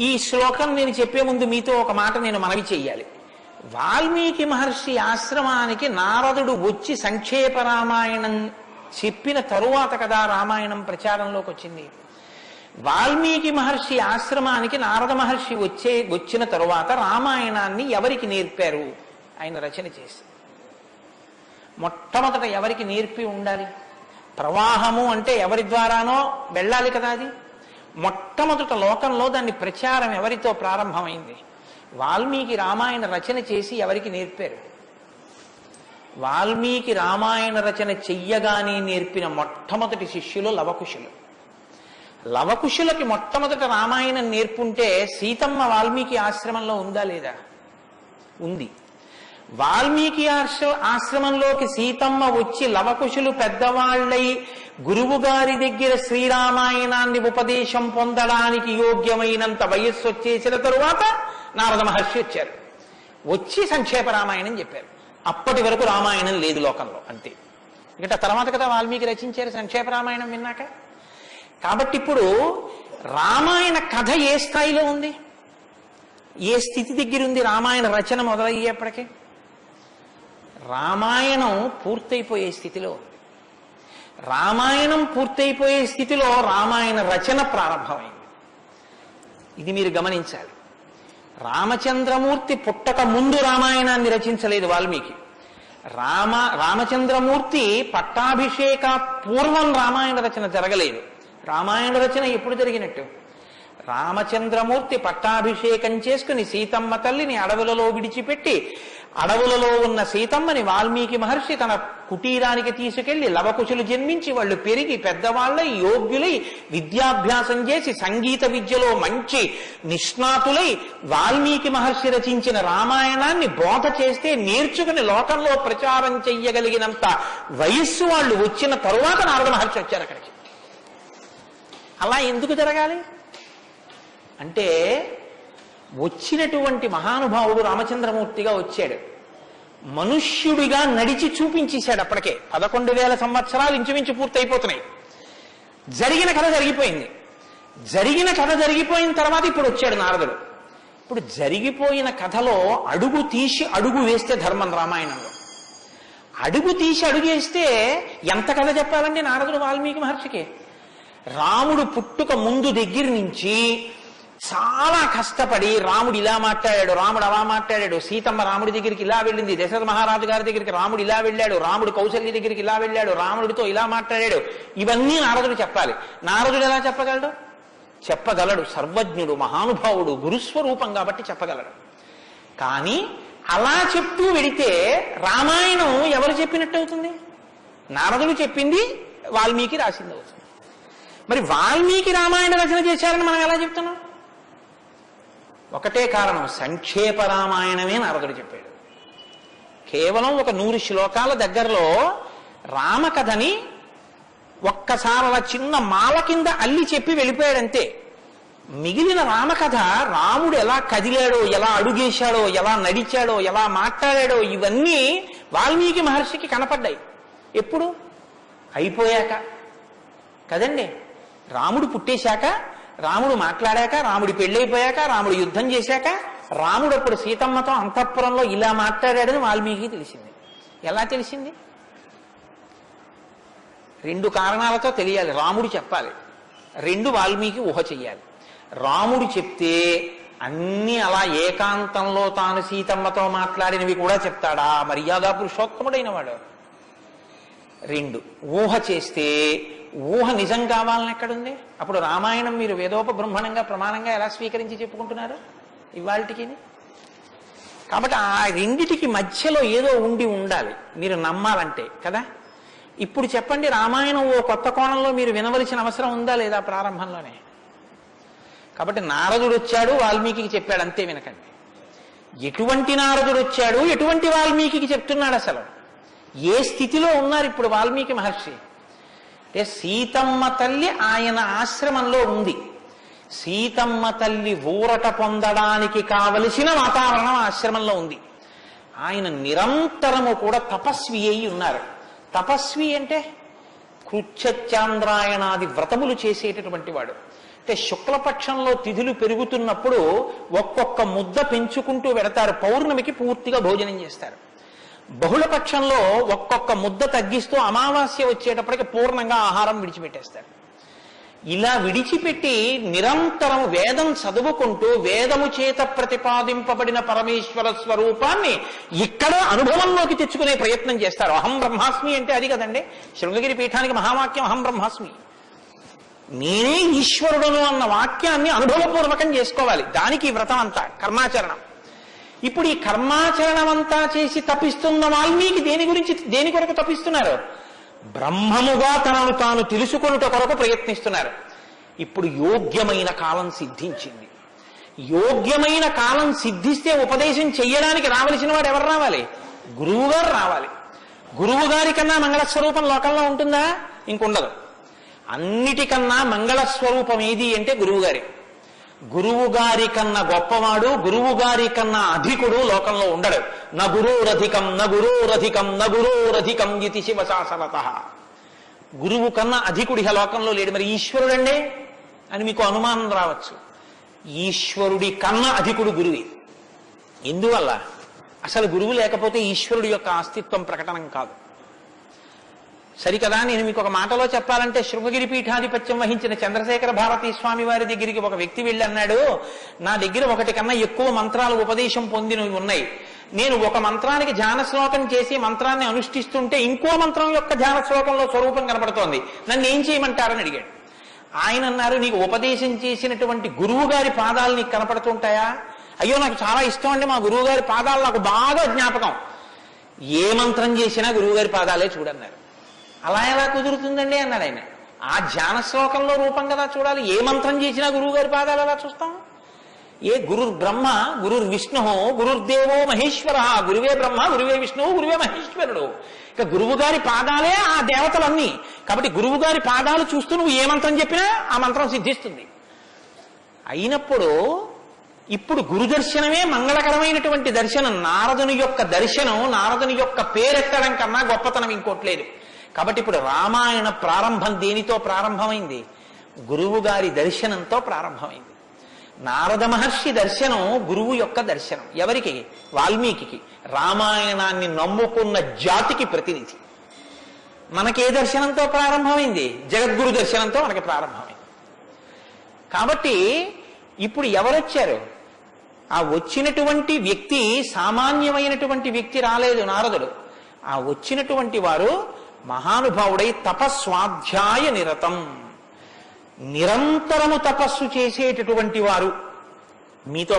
ఈ శ్లోకం నేను చెప్పే ముందు మీతో ఒక మాట నేను మనవి చెయ్యాలి. వాల్మీకి మహర్షి ఆశ్రమానికి నారదుడు వచ్చి సంక్షేప రామాయణం చెప్పిన తరువాత కదా రామాయణం ప్రచారంలోకి వచ్చింది. వాల్మీకి మహర్షి ఆశ్రమానికి నారద మహర్షి వచ్చిన తరువాత రామాయణాన్ని ఎవరికి నేర్పారు? ఆయన రచన చేసి మొట్టమొదట ఎవరికి నేర్పి ఉండాలి? ప్రవాహము అంటే ఎవరి ద్వారానో వెళ్ళాలి కదా. అది మొట్టమొదట లోకంలో దాన్ని ప్రచారం ఎవరితో ప్రారంభమైంది? వాల్మీకి రామాయణ రచన చేసి ఎవరికి నేర్పారు? వాల్మీకి రామాయణ రచన చెయ్యగానే నేర్పిన మొట్టమొదటి శిష్యులు లవకుశులు. లవకుశులకి మొట్టమొదట రామాయణం నేర్పుంటే సీతమ్మ వాల్మీకి ఆశ్రమంలో ఉందా లేదా? ఉంది. వాల్మీకి ఆశ్రమంలోకి సీతమ్మ వచ్చి లవకుశులు పెద్దవాళ్ళై గురువు గారి దగ్గర శ్రీరామాయణాన్ని ఉపదేశం పొందడానికి యోగ్యమైనంత వయస్సు వచ్చేసిన తరువాత నారద మహర్షి వచ్చారు. వచ్చి సంక్షేప రామాయణం చెప్పారు. అప్పటి వరకు రామాయణం లేదు లోకంలో, అంతే. ఇంకా తర్వాత కదా వాల్మీకి రచించారు సంక్షేప రామాయణం విన్నాక. కాబట్టి ఇప్పుడు రామాయణ కథ ఏ స్థాయిలో ఉంది, ఏ స్థితి దగ్గర ఉంది? రామాయణ రచన మొదలయ్యేప్పటికీ రామాయణం పూర్తయిపోయే స్థితిలో ఉంది. రామాయణం పూర్తయిపోయే స్థితిలో రామాయణ రచన ప్రారంభమైంది. ఇది మీరు గమనించాలి. రామచంద్రమూర్తి పుట్టక ముందు రామాయణాన్ని రచించలేదు వాల్మీకి. రామచంద్రమూర్తి పట్టాభిషేక పూర్వం రామాయణ రచన జరగలేదు. రామాయణ రచన ఎప్పుడు జరిగినట్టు? రామచంద్రమూర్తి పట్టాభిషేకం చేసుకుని సీతమ్మ తల్లిని అడవులలో విడిచిపెట్టి అడవులలో ఉన్న సీతమ్మని వాల్మీకి మహర్షి తన కుటీరానికి తీసుకెళ్లి లవకుశులు జన్మించి వాళ్ళు పెరిగి పెద్దవాళ్ళై యోగ్యులై విద్యాభ్యాసం చేసి సంగీత విద్యలో మంచి నిష్ణాతులై వాల్మీకి మహర్షి రచించిన రామాయణాన్ని బోధ చేస్తే నేర్చుకుని లోకంలో ప్రచారం చెయ్యగలిగినంత వయస్సు వాళ్ళు వచ్చిన తరువాత నారద మహర్షి వచ్చారు అక్కడికి. అలా ఎందుకు జరగాలి అంటే, వచ్చినటువంటి మహానుభావుడు రామచంద్రమూర్తిగా వచ్చాడు. మనుష్యుడిగా నడిచి చూపించేశాడు. అప్పటికే 11,000 సంవత్సరాలు ఇంచుమించు పూర్తయిపోతున్నాయి. జరిగిన కథ జరిగిపోయింది. జరిగిన కథ జరిగిపోయిన తర్వాత ఇప్పుడు వచ్చాడు నారదుడు. ఇప్పుడు జరిగిపోయిన కథలో అడుగు తీసి అడుగు వేస్తే ధర్మం. రామాయణంలో అడుగు తీసి అడుగు వేస్తే ఎంత కథ చెప్పాలండి నారదుడు వాల్మీకి మహర్షికి? రాముడు పుట్టుక ముందు దగ్గర నుంచి చాలా కష్టపడి రాముడు ఇలా మాట్లాడాడు, రాముడు అలా మాట్లాడాడు, సీతమ్మ రాముడి దగ్గరికి ఇలా వెళ్ళింది, దశరథ మహారాజు గారి దగ్గరికి రాముడు ఇలా వెళ్ళాడు, రాముడు కౌసల్య దగ్గరికి ఇలా వెళ్ళాడు, రాముడితో ఇలా మాట్లాడాడు, ఇవన్నీ నారదుడు చెప్పాలి. నారదుడు ఎలా చెప్పగలడు? చెప్పగలడు. సర్వజ్ఞుడు, మహానుభావుడు, గురుస్వరూపం కాబట్టి చెప్పగలడు. కానీ అలా చెప్తూ వెడితే రామాయణం ఎవరు చెప్పినట్టు అవుతుంది? నారదుడు చెప్పింది వాల్మీకి రాసింది అవుతుంది. మరి వాల్మీకి రామాయణ రచన చేశారని మనం ఎలా చెప్తున్నాం? ఒకటే కారణం, సంక్షేప రామాయణమే నారదుడు చెప్పాడు. కేవలం ఒక 100 శ్లోకాల దగ్గరలో రామకథని ఒక్కసారి అలా చిన్న మాల కింద అల్లి చెప్పి వెళ్ళిపోయాడంతే. మిగిలిన రామకథ రాముడు ఎలా కదిలాడో, ఎలా అడుగేశాడో, ఎలా నడిచాడో, ఎలా మాట్లాడాడో ఇవన్నీ వాల్మీకి మహర్షికి కనపడ్డాయి. ఎప్పుడు? అయిపోయాక కదండి. రాముడు పుట్టేశాక, రాముడు మాట్లాడాక, రాముడి పెళ్ళైపోయాక, రాముడు యుద్ధం చేశాక, రాముడు అప్పుడు సీతమ్మతో అంతఃపురంలో ఇలా మాట్లాడాడని వాల్మీకి తెలిసింది. ఎలా తెలిసింది? 2 కారణాలతో తెలియాలి. రాముడు చెప్పాలి, 2 వాల్మీకి ఊహ చెయ్యాలి. రాముడు చెప్తే అన్నీ అలా ఏకాంతంలో తాను సీతమ్మతో మాట్లాడినవి కూడా చెప్తాడా? మర్యాదా పురుషోత్తముడైన వాడు. 2 ఊహ చేస్తే ఊహ నిజం కావాలని ఎక్కడుంది? అప్పుడు రామాయణం మీరు వేదోపబ్రహ్మణంగా ప్రమాణంగా ఎలా స్వీకరించి చెప్పుకుంటున్నారు ఇవాళకి? కాబట్టి ఆ రెండిటికి మధ్యలో ఏదో ఉండాలి మీరు నమ్మాలంటే కదా. ఇప్పుడు చెప్పండి, రామాయణం ఓ కొత్త కోణంలో మీరు వినవలసిన అవసరం ఉందా లేదా ప్రారంభంలోనే? కాబట్టి నారదుడు వచ్చాడు, వాల్మీకి చెప్పాడు, అంతే. వినకండి. ఎటువంటి నారదుడు వచ్చాడు, ఎటువంటి వాల్మీకి చెప్తున్నాడు, అసలు ఏ స్థితిలో ఉన్నారు ఇప్పుడు వాల్మీకి మహర్షి అంటే, సీతమ్మ తల్లి ఆయన ఆశ్రమంలో ఉంది. సీతమ్మ తల్లి ఊరట పొందడానికి కావలసిన వాతావరణం ఆశ్రమంలో ఉంది. ఆయన నిరంతరము కూడా తపస్వి అయి ఉన్నారు. తపస్వి అంటే కృచ్ఛచాంద్రాయణాది వ్రతములు చేసేటటువంటి వాడు. అంటే శుక్లపక్షంలో తిథులు పెరుగుతున్నప్పుడు ఒక్కొక్క ముద్ద పెంచుకుంటూ వెడతారు, పౌర్ణమికి పూర్తిగా భోజనం చేస్తారు. బహుళపక్షంలో ఒక్కొక్క ముద్ద తగ్గిస్తూ అమావాస్య వచ్చేటప్పటికి పూర్ణంగా ఆహారం విడిచిపెట్టేస్తారు. ఇలా విడిచిపెట్టి నిరంతరం వేదం చదువుకుంటూ వేదము చేత ప్రతిపాదింపబడిన పరమేశ్వర స్వరూపాన్ని ఇక్కడ అనుభవంలోకి తెచ్చుకునే ప్రయత్నం చేస్తారు. అహం బ్రహ్మాస్మి అంటే అది కదండి శృంగగిరి పీఠానికి మహావాక్యం అహం బ్రహ్మాస్మి. నేనే ఈశ్వరుడును అన్న వాక్యాన్ని అనుభవపూర్వకం చేసుకోవాలి. దానికి వ్రతం అంతా కర్మాచరణం. ఇప్పుడు ఈ కర్మాచరణం అంతా చేసి తపిస్తున్న వాల్మీకి దేని కొరకు తపిస్తున్నారు? బ్రహ్మముగా తనను తాను తెలుసుకొనుట కొరకు ప్రయత్నిస్తున్నారు. ఇప్పుడు యోగ్యమైన కాలం సిద్ధించింది. యోగ్యమైన కాలం సిద్ధిస్తే ఉపదేశం చెయ్యడానికి రావలసిన వాడు ఎవరు రావాలి? గురువుగారు రావాలి. గురువు గారి కన్నా మంగళస్వరూపం లోకంలో ఉంటుందా? ఇంకుండదు. అన్నిటికన్నా మంగళస్వరూపం ఏది అంటే గురువుగారి. గురువు గారి కన్నా గొప్పవాడు, గురువు గారి కన్నా అధికుడు లోకంలో ఉండడు. న గురోరధికం న గురోరధికం న గురోరధికం ఇది శివశాసనత. గురువు కన్నా అధికుడి లోకంలో లేడు. మరి ఈశ్వరుడండి అని మీకు అనుమానం రావచ్చు. ఈశ్వరుడి కన్నా అధికుడు గురువే. ఎందువల్ల? అసలు గురువు లేకపోతే ఈశ్వరుడి యొక్క అస్తిత్వం ప్రకటనం కాదు. సరికదా? నేను మీకు ఒక మాటలో చెప్పాలంటే శృంగగిరి పీఠాధిపత్యం వహించిన చంద్రశేఖర భారతీ స్వామి వారి దగ్గరికి ఒక వ్యక్తి వెళ్ళి అన్నాడు, నా దగ్గర ఒకటి కన్నా ఎక్కువ మంత్రాలు ఉపదేశం పొందినవి ఉన్నాయి. నేను ఒక మంత్రానికి ధ్యాన శ్లోకం చేసి మంత్రాన్ని అనుష్ఠిస్తుంటే ఇంకో మంత్రం యొక్క ధ్యాన శ్లోకంలో స్వరూపం కనపడుతోంది, నన్ను ఏం చేయమంటారని అడిగాడు. ఆయన అన్నారు, నీకు ఉపదేశం చేసినటువంటి గురువు గారి పాదాలు నీకు కనపడుతుంటాయా? అయ్యో నాకు చాలా ఇష్టం అండి, మా గురువు గారి పాదాలు నాకు బాగా జ్ఞాపకం. ఏ మంత్రం చేసినా గురువు గారి పాదాలే చూడన్నారు. అలా ఎలా కుదురుతుందండి అన్నాడు ఆయన. ఆ ధ్యాన శ్లోకంలో రూపం కదా చూడాలి. ఏ మంత్రం చేసినా గురువు గారి పాదాలు ఎలా చూస్తాం? ఏ గురుర్ బ్రహ్మ గురుర్ విష్ణు గురుర్దేవో మహేశ్వర. గురువే బ్రహ్మ గురువే విష్ణువు గురువే మహేశ్వరుడు. ఇక గురువు గారి పాదాలే ఆ దేవతలన్నీ. కాబట్టి గురువు గారి పాదాలు చూస్తూ నువ్వు ఏ మంత్రం చెప్పినా ఆ మంత్రం సిద్ధిస్తుంది. అయినప్పుడు ఇప్పుడు గురుదర్శనమే మంగళకరమైనటువంటి దర్శనం. నారదుని యొక్క దర్శనం, నారదుని యొక్క పేరెత్తడం కన్నా గొప్పతనం ఇంకోట్లేదు. కాబట్టి ఇప్పుడు రామాయణ ప్రారంభం దేనితో ప్రారంభమైంది? గురువు గారి దర్శనంతో ప్రారంభమైంది. నారద మహర్షి దర్శనం గురువు యొక్క దర్శనం. ఎవరికి? వాల్మీకి. రామాయణాన్ని నమ్ముకున్న జాతికి ప్రతినిధి. మనకే దర్శనంతో ప్రారంభమైంది? జగద్గురు దర్శనంతో మనకి ప్రారంభమైంది. కాబట్టి ఇప్పుడు ఎవరొచ్చారు? ఆ వచ్చినటువంటి వ్యక్తి సామాన్యమైనటువంటి వ్యక్తి రాలేదు. నారదుడు ఆ వచ్చినటువంటి వారు మహానుభావుడై తపస్వాధ్యాయ నిరతం, నిరంతరము తపస్సు చేసేటటువంటి వారు. మీతో